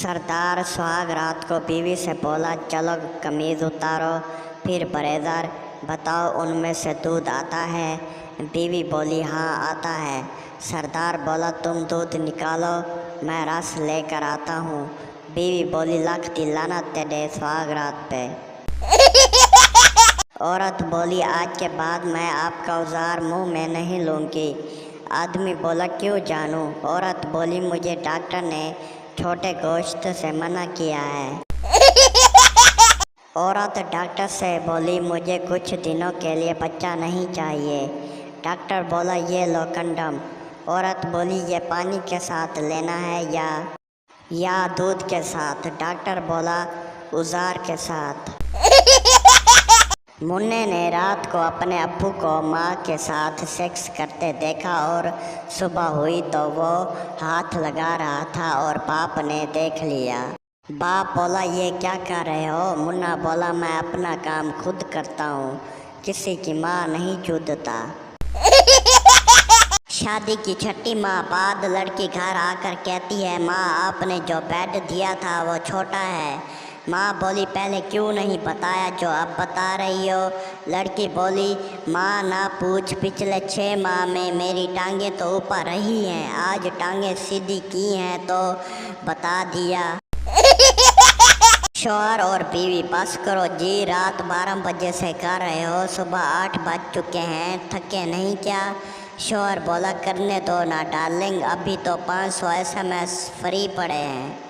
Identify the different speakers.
Speaker 1: सरदार सुहाग रात को बीवी से बोला, चलो कमीज़ उतारो। फिर परहेज़गार, बताओ उनमें से दूध आता है? बीवी बोली, हाँ आता है। सरदार बोला, तुम दूध निकालो, मैं रस लेकर आता हूँ। बीवी बोली, लाख दी लानत तेरे सुहाग रात पे। औरत बोली, आज के बाद मैं आपका औजार मुंह में नहीं लूँगी। आदमी बोला, क्यों जानूँ? औरत बोली, मुझे डॉक्टर ने छोटे गोश्त से मना किया है। औरत डॉक्टर से बोली, मुझे कुछ दिनों के लिए बच्चा नहीं चाहिए। डॉक्टर बोला, ये लो कंडम। औरत बोली, ये पानी के साथ लेना है या दूध के साथ? डॉक्टर बोला, औजार के साथ। मुन्ने ने रात को अपने अब्बू को माँ के साथ सेक्स करते देखा और सुबह हुई तो वो हाथ लगा रहा था और बाप ने देख लिया। बाप बोला, ये क्या कर रहे हो? मुन्ना बोला, मैं अपना काम खुद करता हूँ, किसी की माँ नहीं चूदता। शादी की छठी माह बाद लड़की घर आकर कहती है, माँ आपने जो बेड दिया था वो छोटा है। माँ बोली, पहले क्यों नहीं बताया जो अब बता रही हो? लड़की बोली, माँ ना पूछ, पिछले 6 माह में मेरी टांगें तो ऊपर रही हैं, आज टांगें सीधी की हैं तो बता दिया। शौहर और बीवी, बस करो जी, रात 12 बजे से कर रहे हो, सुबह 8 बज चुके हैं, थके नहीं क्या? शौहर बोला, करने दो ना डार्लिंग, अभी तो 500 SMS फ्री पड़े हैं।